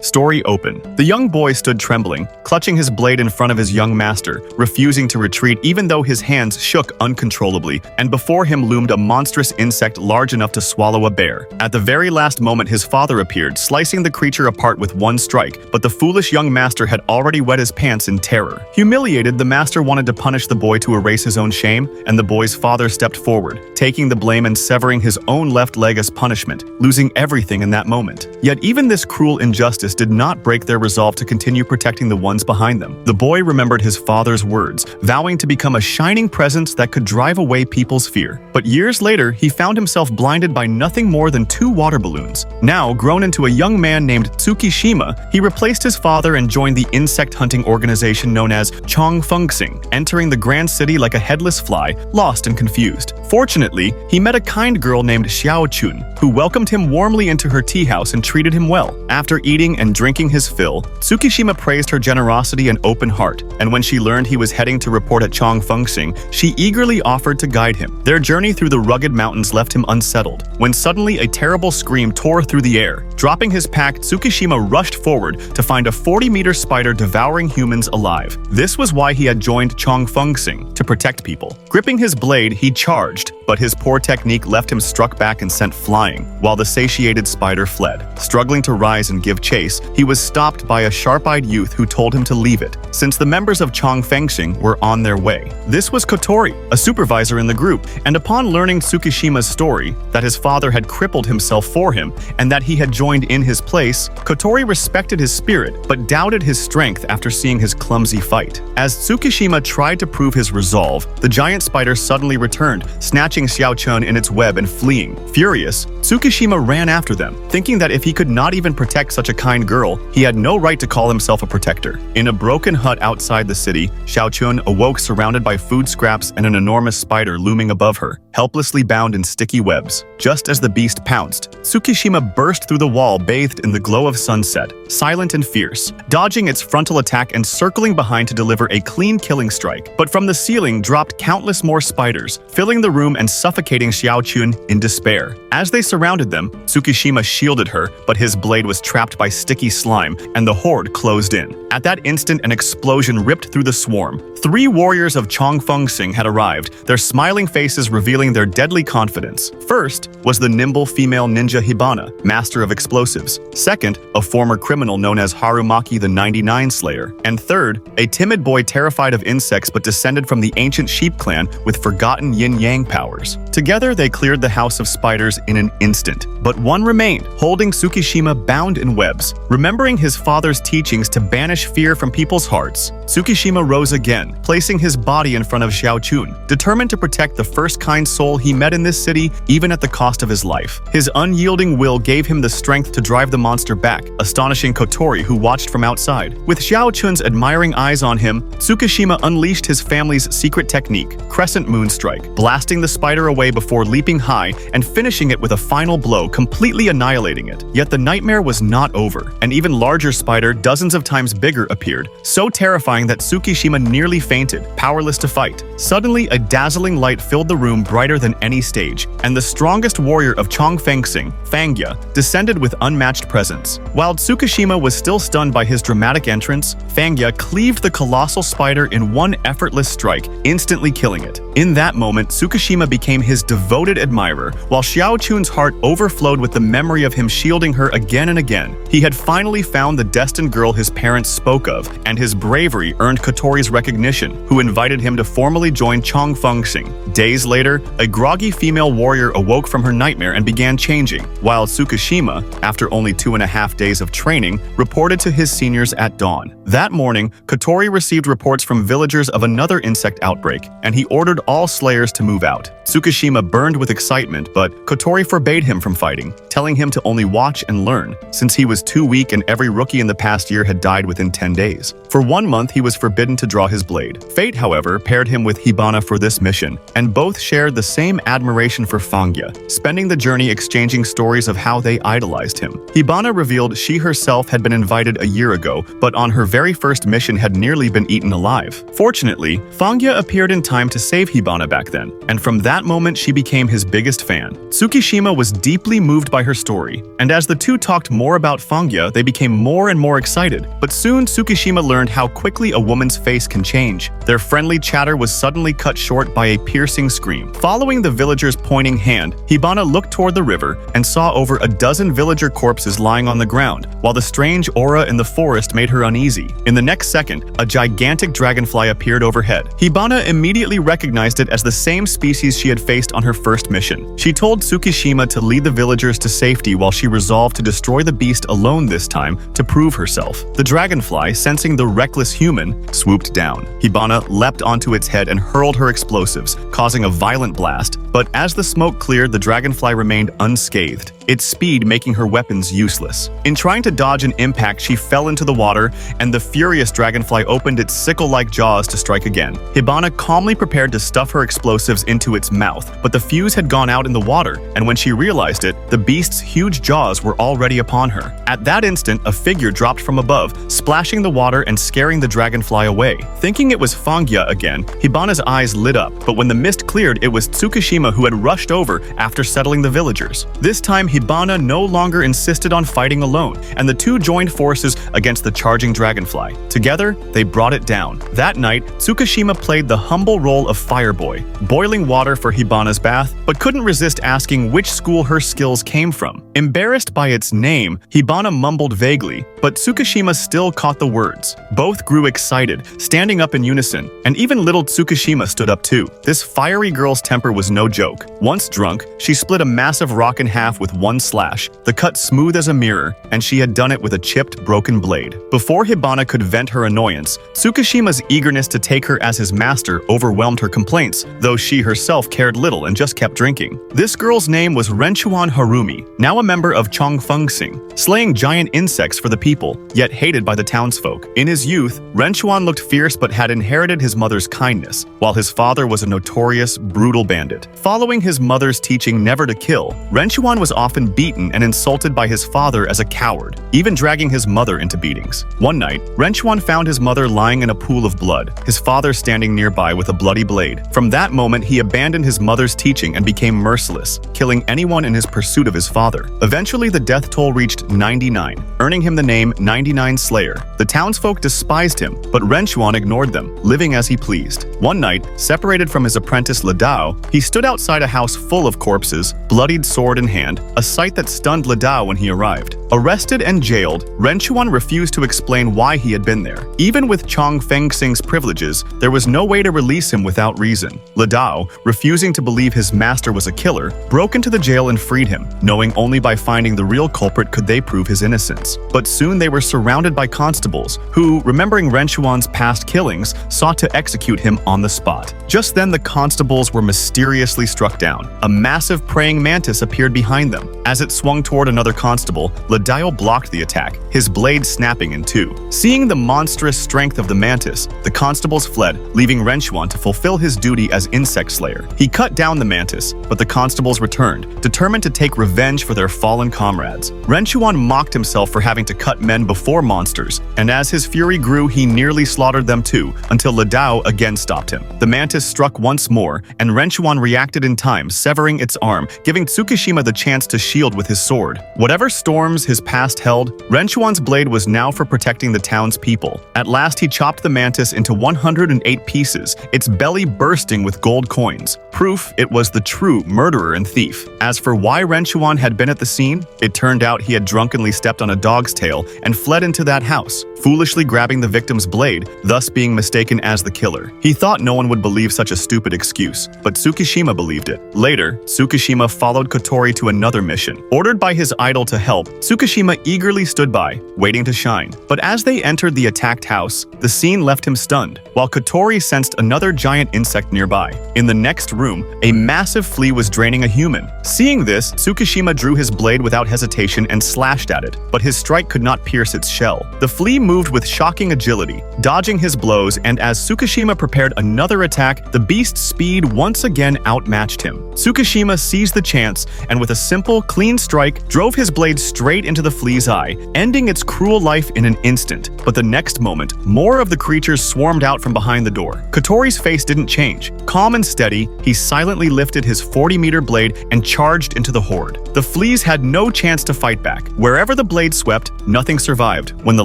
Story open. The young boy stood trembling, clutching his blade in front of his young master, refusing to retreat even though his hands shook uncontrollably, and before him loomed a monstrous insect large enough to swallow a bear. At the very last moment his father appeared, slicing the creature apart with one strike, but the foolish young master had already wet his pants in terror. Humiliated, the master wanted to punish the boy to erase his own shame, and the boy's father stepped forward, taking the blame and severing his own left leg as punishment, losing everything in that moment. Yet even this cruel injustice did not break their resolve to continue protecting the ones behind them. The boy remembered his father's words, vowing to become a shining presence that could drive away people's fear. But years later, he found himself blinded by nothing more than 2 water balloons. Now, grown into a young man named Tsukushima, he replaced his father and joined the insect hunting organization known as Chongfengxing, entering the grand city like a headless fly, lost and confused. Fortunately, he met a kind girl named Xiaochun, who welcomed him warmly into her tea house and treated him well. After eating and drinking his fill, Tsukushima praised her generosity and open heart, and when she learned he was heading to report at Chongfengxing, she eagerly offered to guide him. Their journey through the rugged mountains left him unsettled, when suddenly a terrible scream tore through the air. Dropping his pack, Tsukushima rushed forward to find a 40-meter spider devouring humans alive. This was why he had joined Chongfengxing, to protect people. Gripping his blade, he charged, but his poor technique left him struck back and sent flying, while the satiated spider fled. Struggling to rise and give chase, he was stopped by a sharp-eyed youth who told him to leave it, since the members of Chongfengxing were on their way. This was Kotori, a supervisor in the group, and upon learning Tsukushima's story, that his father had crippled himself for him, and that he had joined in his place, Kotori respected his spirit, but doubted his strength after seeing his clumsy fight. As Tsukushima tried to prove his resolve, the giant spider suddenly returned, snatching Xiaochun in its web and fleeing. Furious, Tsukushima ran after them, thinking that if he could not even protect such a kind girl, he had no right to call himself a protector. In a broken hut outside the city, Xiaochun awoke surrounded by food scraps and an enormous spider looming above her, helplessly bound in sticky webs. Just as the beast pounced, Tsukushima burst through the wall bathed in the glow of sunset, silent and fierce, dodging its frontal attack and circling behind to deliver a clean killing strike. But from the ceiling dropped countless more spiders, filling the room and suffocating Xiaochun in despair. As they surrounded them, Tsukushima shielded her, but his blade was trapped by sticky slime, and the horde closed in. At that instant, an explosion ripped through the swarm. 3 warriors of Chongfengxing had arrived, their smiling faces revealing their deadly confidence. First was the nimble female ninja Hibana, master of explosives. Second, a former criminal known as Harumaki the 99 Slayer. And third, a timid boy terrified of insects but descended from the ancient sheep clan with forgotten yin-yang powers. Together, they cleared the house of spiders in an instant. But one remained, holding Tsukushima bound in webs. Remembering his father's teachings to banish fear from people's hearts, Tsukushima rose again, placing his body in front of Xiaochun, determined to protect the first kind soul he met in this city, even at the cost of his life. His unyielding will gave him the strength to drive the monster back, astonishing Kotori, who watched from outside. With Xiaochun's admiring eyes on him, Tsukushima unleashed his family's secret technique, Crescent Moon Strike, blasting the spider away before leaping high and finishing it with a final blow, completely annihilating it. Yet the nightmare was not over. An even larger spider, dozens of times bigger, appeared, so terrifying that Tsukushima nearly fainted, powerless to fight. Suddenly, a dazzling light filled the room brighter than any stage, and the strongest warrior of Chongfengxing, Fangya, descended with unmatched presence. While Tsukushima was still stunned by his dramatic entrance, Fangya cleaved the colossal spider in one effortless strike, instantly killing it. In that moment, Tsukushima became his devoted admirer, while Xiaochun's heart overflowed with the memory of him shielding her again and again. He had finally found the destined girl his parents spoke of, and his bravery earned Kotori's recognition, who invited him to formally join Chongfengxing. Days later, a groggy female warrior awoke from her nightmare and began changing, while Tsukushima, after only 2.5 days of training, reported to his seniors at dawn. That morning, Kotori received reports from villagers of another insect outbreak, and he ordered all slayers to move out. Tsukushima burned with excitement, but Kotori forbade him from fighting, telling him to only watch and learn, since he was too weak and every rookie in the past year had died within 10 days. For 1 month, he was forbidden to draw his blade. Fate, however, paired him with Hibana for this mission, and both shared the same admiration for Fangya, spending the journey exchanging stories of how they idolized him. Hibana revealed she herself had been invited a year ago, but on her very first mission had nearly been eaten alive. Fortunately, Fangya appeared in time to save Hibana back then, and from that that moment, she became his biggest fan. Tsukushima was deeply moved by her story, and as the two talked more about Fangya, they became more and more excited. But soon, Tsukushima learned how quickly a woman's face can change. Their friendly chatter was suddenly cut short by a piercing scream. Following the villager's pointing hand, Hibana looked toward the river and saw over a dozen villager corpses lying on the ground, while the strange aura in the forest made her uneasy. In the next second, a gigantic dragonfly appeared overhead. Hibana immediately recognized it as the same species she had faced on her first mission. She told Tsukushima to lead the villagers to safety while she resolved to destroy the beast alone this time to prove herself. The dragonfly, sensing the reckless human, swooped down. Hibana leapt onto its head and hurled her explosives, causing a violent blast. But as the smoke cleared, the dragonfly remained unscathed, its speed making her weapons useless. In trying to dodge an impact, she fell into the water, and the furious dragonfly opened its sickle-like jaws to strike again. Hibana calmly prepared to stuff her explosives into its mouth, but the fuse had gone out in the water, and when she realized it, the beast's huge jaws were already upon her. At that instant, a figure dropped from above, splashing the water and scaring the dragonfly away. Thinking it was Fangya again, Hibana's eyes lit up, but when the mist cleared, it was Tsukushima who had rushed over after settling the villagers. This time, Hibana no longer insisted on fighting alone, and the two joined forces against the charging dragonfly. Together, they brought it down. That night, Tsukushima played the humble role of fireboy, boiling water for Hibana's bath, but couldn't resist asking which school her skills came from. Embarrassed by its name, Hibana mumbled vaguely, but Tsukushima still caught the words. Both grew excited, standing up in unison, and even little Tsukushima stood up too. This fiery girl's temper was no joke. Once drunk, she split a massive rock in half with one slash, the cut smooth as a mirror, and she had done it with a chipped, broken blade. Before Hibana could vent her annoyance, Tsukushima's eagerness to take her as his master overwhelmed her complaints, though she herself cared little and just kept drinking. This girl's name was Renuan Harumi, now a member of Chongfengsing, slaying giant insects for the people, yet hated by the townsfolk. In his youth, Renuan looked fierce but had inherited his mother's kindness, while his father was a notorious, brutal bandit. Following his mother's teaching never to kill, Renuan was often beaten and insulted by his father as a coward, even dragging his mother into beatings. One night, Renuan found his mother lying in a pool of blood, his father standing nearby with a bloody blade. From that moment, he abandoned his mother's teaching and became merciless, killing anyone in his pursuit of his father. Eventually, the death toll reached 99, earning him the name 99 Slayer. The townsfolk despised him, but Renuan ignored them, living as he pleased. One night, separated from his apprentice Ladao, he stood outside a house full of corpses, bloodied sword in hand, a sight that stunned Ladao when he arrived. Arrested and jailed, Renuan refused to explain why he had been there. Even with Chongfengsing's privileges, there was no way to release him without reason. Ladao, refusing to believe his master was a killer, broke into the jail and freed him, knowing only by finding the real culprit could they prove his innocence. But soon they were surrounded by constables, who, remembering Renuan's past killings, sought to execute him on the spot. Just then, the constables were mysteriously struck down. A massive praying mantis appeared behind them. As it swung toward another constable, Ladao blocked the attack, his blade snapping in two. Seeing the monstrous strength of the mantis, the constables fled, leaving Renuan to fulfill his duty as insect slayer. He cut down the mantis, but the constables returned, determined to take revenge for their fallen comrades. Renuan mocked himself for having to cut men before monsters, and as his fury grew, he nearly slaughtered them too, until Ladao again stopped him. The mantis struck once more, and Renuan reacted in time, severing its arm, giving Tsukushima the chance to shield with his sword. Whatever storms his past held, Renuan's blade was now for protecting the town's people. At last, he chopped the mantis into 108 pieces, its belly bursting with gold coins, proof it was the true murderer and thief. As for why Renuan had been at the scene, it turned out he had drunkenly stepped on a dog's tail and fled into that house, foolishly grabbing the victim's blade, thus being mistaken as the killer. He thought no one would believe such a stupid excuse, but Tsukushima believed it. Later, Tsukushima followed Kotori to another mission. Ordered by his idol to help, Tsukushima eagerly stood by, waiting to shine. But as they entered the attacked house, the scene left him stunned, while Kotori sensed another giant insect nearby. In the next room, a massive flea was draining a human. Seeing this, Tsukushima drew his blade without hesitation and slashed at it, but his strike could not pierce its shell. The flea moved with shocking agility, dodging his blows, and as Tsukushima prepared another attack, the beast's speed once again outmatched him. Tsukushima seized the chance, and with a simple, clean strike, drove his blade straight into the flea's eye, ending its cruel life in an instant. But the next moment, more of the creatures swarmed out from behind the door. Kotori's face didn't change. Calm and steady, he he silently lifted his 40-meter blade and charged into the horde. The fleas had no chance to fight back. Wherever the blade swept, nothing survived. When the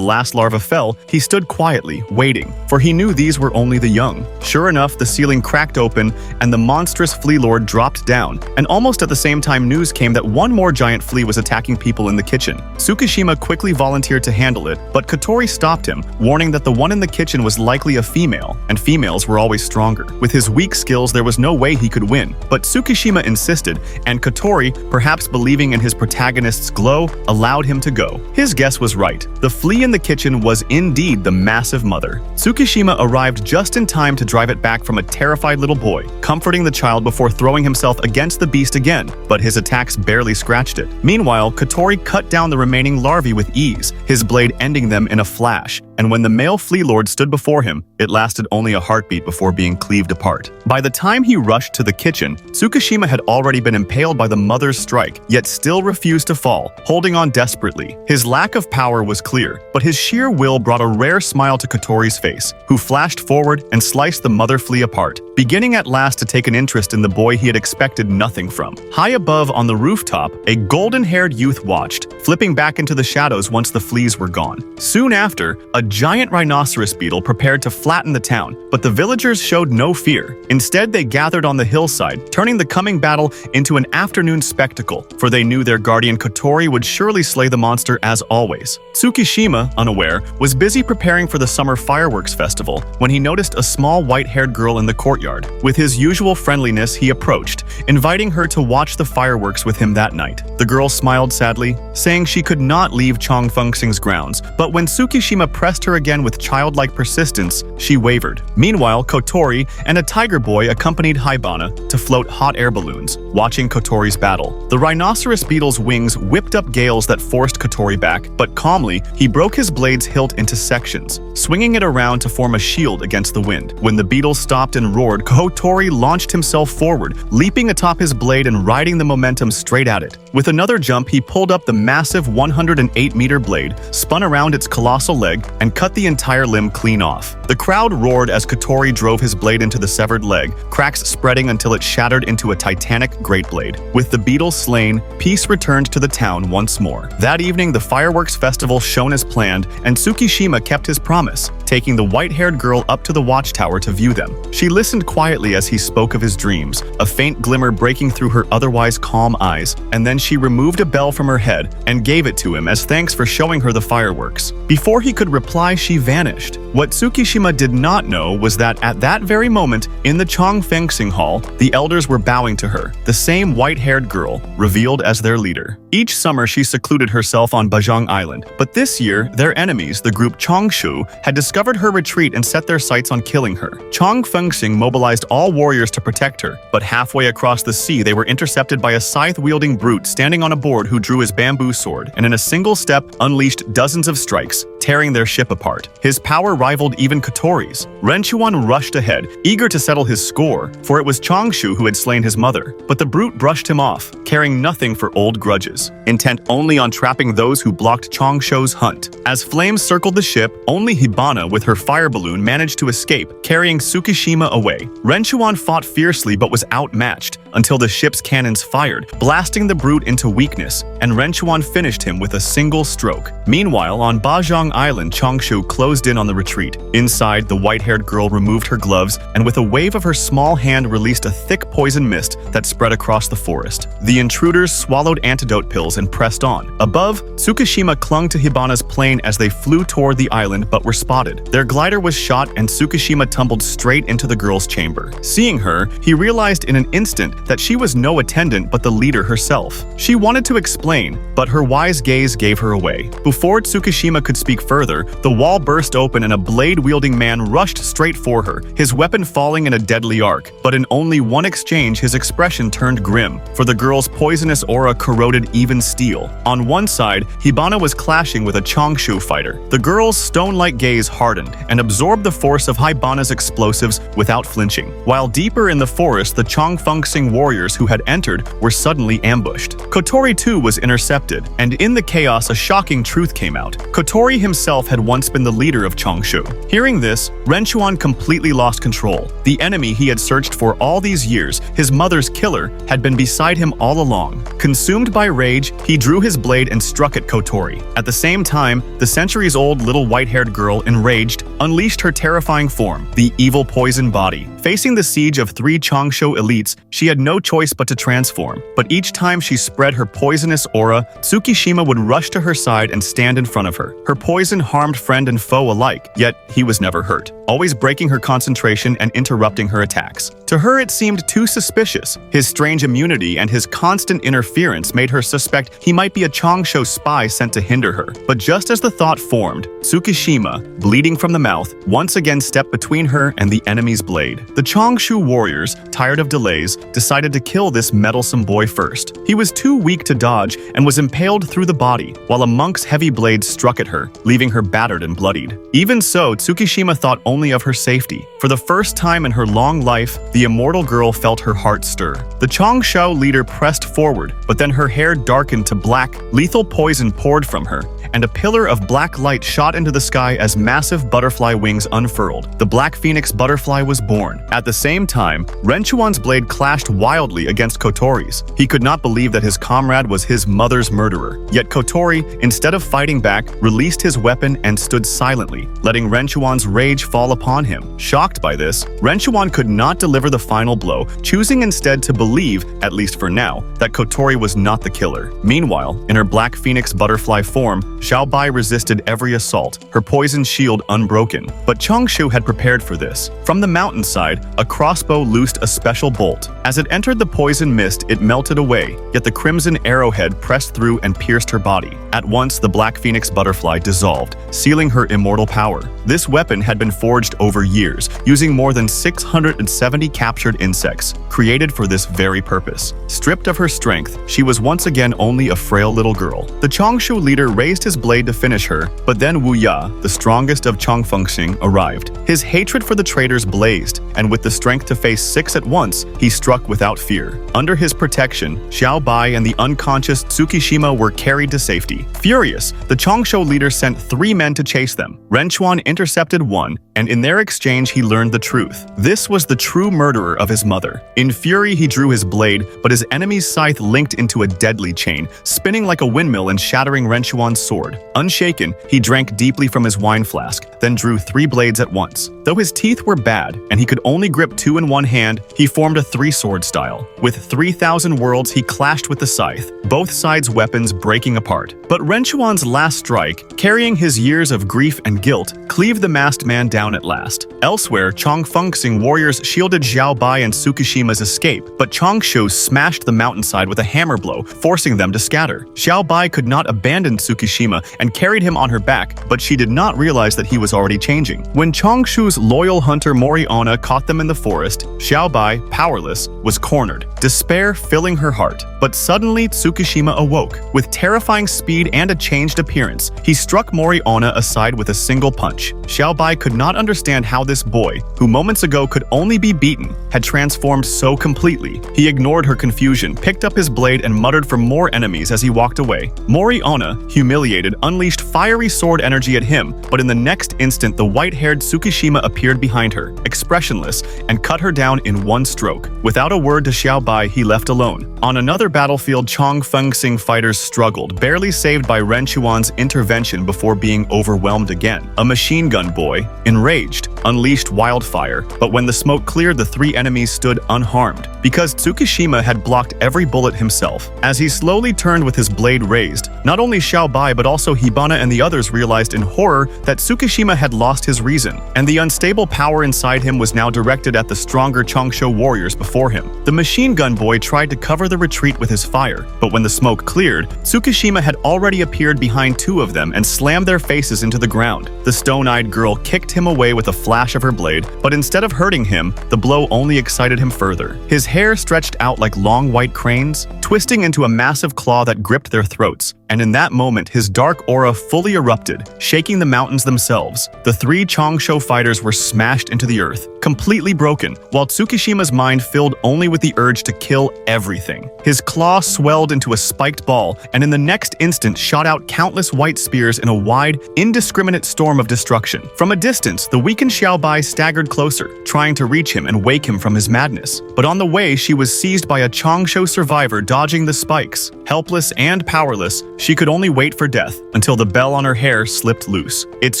last larva fell, he stood quietly, waiting, for he knew these were only the young. Sure enough, the ceiling cracked open, and the monstrous flea lord dropped down, and almost at the same time news came that one more giant flea was attacking people in the kitchen. Tsukushima quickly volunteered to handle it, but Kotori stopped him, warning that the one in the kitchen was likely a female, and females were always stronger. With his weak skills, there was no way he could win, but Tsukushima insisted, and Kotori, perhaps believing in his protagonist's glow, allowed him to go. His guess was right. The flea in the kitchen was indeed the massive mother. Tsukushima arrived just in time to drive it back from a terrified little boy, comforting the child before throwing himself against the beast again, but his attacks barely scratched it. Meanwhile, Kotori cut down the remaining larvae with ease, his blade ending them in a flash, and when the male flea lord stood before him, it lasted only a heartbeat before being cleaved apart. By the time he rushed to the kitchen, Tsukushima had already been impaled by the mother's strike, yet still refused to fall, holding on desperately. His lack of power was clear, but his sheer will brought a rare smile to Kotori's face, who flashed forward and sliced the mother flea apart, beginning at last to take an interest in the boy he had expected nothing from. High above on the rooftop, a golden-haired youth watched, flipping back into the shadows once the fleas were gone. Soon after, a giant rhinoceros beetle prepared to flatten the town, but the villagers showed no fear. Instead, they gathered on the hillside, turning the coming battle into an afternoon spectacle, for they knew their guardian Kotori would surely slay the monster as always. Tsukushima, unaware, was busy preparing for the summer fireworks festival when he noticed a small white-haired girl in the courtyard. With his usual friendliness, he approached, inviting her to watch the fireworks with him that night. The girl smiled sadly, saying she could not leave Chongfengxing's grounds, but when Tsukushima pressed her again with childlike persistence, she wavered. Meanwhile, Kotori and a tiger boy accompanied Hibana to float hot air balloons, watching Kotori's battle. The rhinoceros beetle's wings whipped up gales that forced Kotori back, but calmly, he broke his blade's hilt into sections, swinging it around to form a shield against the wind. When the beetle stopped and roared, Kotori launched himself forward, leaping atop his blade and riding the momentum straight at it. With another jump, he pulled up the massive 108-meter blade, spun around its colossal leg, and cut the entire limb clean off. The crowd roared as Kotori drove his blade into the severed leg, cracks spreading until it shattered into a titanic great blade. With the beetle slain, peace returned to the town once more. That evening, the fireworks festival shone as planned, and Tsukushima kept his promise, taking the white-haired girl up to the watchtower to view them. She listened quietly as he spoke of his dreams, a faint glimmer breaking through her otherwise calm eyes, and then she removed a bell from her head and gave it to him as thanks for showing her the fireworks. Before he could reply, she vanished. What Tsukushima did not know was that at that very moment, in the Chongfengxing Hall, the elders were bowing to her, the same white-haired girl, revealed as their leader. Each summer, she secluded herself on Bajang Island, but this year, their enemies, the group Chongshu, had discovered her retreat and set their sights on killing her. Chongfengxing mobilized all warriors to protect her, but halfway across the sea, they were intercepted by a scythe-wielding brute standing on a board who drew his bamboo sword, and in a single step, unleashed dozens of strikes, tearing their ship apart. His power rivaled even Kotori's. Renuan rushed ahead, eager to settle his score, for it was Chongshu who had slain his mother. But the brute brushed him off, caring nothing for old grudges, intent only on trapping those who blocked Chongshu's hunt. As flames circled the ship, only Hibana with her fire balloon managed to escape, carrying Tsukushima away. Renuan fought fiercely but was outmatched, until the ship's cannons fired, blasting the brute into weakness, and Renuan finished him with a single stroke. Meanwhile, on Bajang Island, Chongshu closed in on the retreat. Inside, the white-haired girl removed her gloves and with a wave of her small hand released a thick poison mist that spread across the forest. The intruders swallowed antidote pills and pressed on. Above, Tsukushima clung to Hibana's plane as they flew toward the island but were spotted. Their glider was shot and Tsukushima tumbled straight into the girl's chamber. Seeing her, he realized in an instant that she was no attendant but the leader herself. She wanted to explain, but her wise gaze gave her away. Before Tsukushima could speak further, the wall burst open and a blade-wielding man rushed straight for her, his weapon falling in a deadly arc. But in only one exchange, his expression turned grim, for the girl's poisonous aura corroded even steel. On one side, Hibana was clashing with a Chongshu fighter. The girl's stone-like gaze hardened and absorbed the force of Hibana's explosives without flinching. While deeper in the forest, the Chongfengxing warriors who had entered were suddenly ambushed. Kotori too was intercepted, and in the chaos a shocking truth came out. Kotori himself had once been the leader of Chongshu. Changshu. Hearing this, Renuan completely lost control. The enemy he had searched for all these years, his mother's killer, had been beside him all along. Consumed by rage, he drew his blade and struck at Kotori. At the same time, the centuries-old little white-haired girl, enraged, unleashed her terrifying form, the evil poison body. Facing the siege of 3 Changshu elites, she had no choice but to transform. But each time she spread her poisonous aura, Tsukushima would rush to her side and stand in front of her. Her poison harmed friend and foe alike, yet he was never hurt, always breaking her concentration and interrupting her attacks. To her, it seemed too suspicious. His strange immunity and his constant interference made her suspect he might be a Changshu spy sent to hinder her. But just as the thought formed, Tsukushima, bleeding from the mouth, once again stepped between her and the enemy's blade. The Changshu warriors, tired of delays, decided to kill this meddlesome boy first. He was too weak to dodge and was impaled through the body, while a monk's heavy blade struck at her, leaving her battered and bloodied. Even so, Tsukushima thought only of her safety. For the first time in her long life, the immortal girl felt her heart stir. The Changshu leader pressed forward, but then her hair darkened to black, lethal poison poured from her, and a pillar of black light shot into the sky as massive butterfly wings unfurled. The black phoenix butterfly was born. At the same time, Renuan's blade clashed wildly against Kotori's. He could not believe that his comrade was his mother's murderer. Yet Kotori, instead of fighting back, released his weapon and stood silently, letting Renuan's rage fall upon him. Shocked by this, Renuan could not deliver the final blow, choosing instead to believe, at least for now, that Kotori was not the killer. Meanwhile, in her black phoenix butterfly form, Xiaobai resisted every assault, her poison shield unbroken. But Changshu had prepared for this. From the mountainside, a crossbow loosed a special bolt. As it entered the poison mist, it melted away, yet the crimson arrowhead pressed through and pierced her body. At once, the black phoenix butterfly dissolved, sealing her immortal power. This weapon had been forged over years, using more than 670 captured insects, created for this very purpose. Stripped of her strength, she was once again only a frail little girl. The Changshu leader raised his blade to finish her, but then Wu Ya, the strongest of Changfengxing, arrived. His hatred for the traitors blazed, and with the strength to face 6 at once, he struck without fear. Under his protection, Xiaobai and the unconscious Tsukushima were carried to safety. Furious, the Changshu leader sent 3 men to chase them. Renuan intercepted one, and in their exchange he learned the truth. This was the true murderer of his mother. In fury, he drew his blade, but his enemy's scythe linked into a deadly chain, spinning like a windmill and shattering Renuan's sword. Unshaken, he drank deeply from his wine flask, then drew 3 blades at once. Though his teeth were bad, and he could only grip 2 in one hand, he formed a 3-sword style. With 3,000 worlds, he clashed with the scythe, both sides' weapons breaking apart. But Renuan's last strike, carrying his years of grief and guilt, cleaved the masked man down at last. Elsewhere, Changfengxing warriors shielded Xiaobai and Tsukushima's escape, but Changshu smashed the mountainside with a hammer blow, forcing them to scatter. Xiaobai could not abandon Tsukushima and carried him on her back, but she did not realize that he was already changing. When Changshu's loyal hunter Moriona caught them in the forest, Xiaobai, powerless, was cornered, despair filling her heart. But suddenly Tsukushima awoke. With terrifying speed and a changed appearance, he struck Moriona aside with a single punch. Xiaobai could not understand how this boy, who moments ago could only be beaten, had transformed so completely. He ignored her confusion, picked up his blade and muttered for more enemies as he walked away. Moriona, humiliated, unleashed fiery sword energy at him, but in the next instant the white-haired Tsukushima appeared behind her, expressionless, and cut her down in one stroke. Without a word to Xiaobai, he left alone. On another battlefield, Changfengxing fighters struggled, barely saved by Renuan's intervention before being overwhelmed again. A machine gun boy, enraged, unleashed wildfire, but when the smoke cleared, the 3 enemies stood unharmed, because Tsukushima had blocked every bullet himself. As he slowly turned with his blade raised, not only Xiaobai but also Hibana and the others realized in horror that Tsukushima had lost his reason, and the unstable power inside him was now directed at the stronger Changshu warriors before him. The machine gun boy tried to cover the retreat with his fire, but when the smoke cleared, Tsukushima had already appeared behind 2 of them and slammed their faces into the ground. The stone-eyed girl kicked him away with a flash of her blade, but instead of hurting him, the blow only excited him further. His hair stretched out like long white cranes, twisting into a massive claw that gripped their throats. And in that moment, his dark aura fully erupted, shaking the mountains themselves. The three Changsho fighters were smashed into the earth, completely broken, while Tsukushima's mind filled only with the urge to kill everything. His claw swelled into a spiked ball, and in the next instant shot out countless white spears in a wide, indiscriminate storm of destruction. From a distance, the weakened Xiaobai staggered closer, trying to reach him and wake him from his madness. But on the way, she was seized by a Changsho survivor dodging the spikes. Helpless and powerless, she could only wait for death until the bell on her hair slipped loose. Its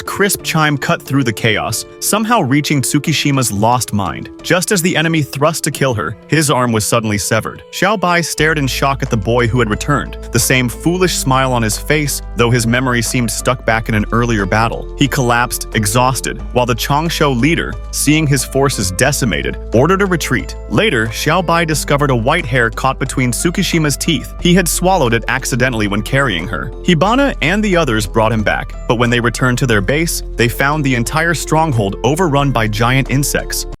crisp chime cut through the chaos, somehow reaching Tsukushima's lost mind. Just as the enemy thrust to kill her, his arm was suddenly severed. Xiaobai stared in shock at the boy who had returned, the same foolish smile on his face, though his memory seemed stuck back in an earlier battle. He collapsed, exhausted, while the Changsho leader, seeing his forces decimated, ordered a retreat. Later, Xiaobai discovered a white hair caught between Tsukushima's teeth. He had swallowed it accidentally when carrying her. Hibana and the others brought him back, but when they returned to their base, they found the entire stronghold overrun by giant insects.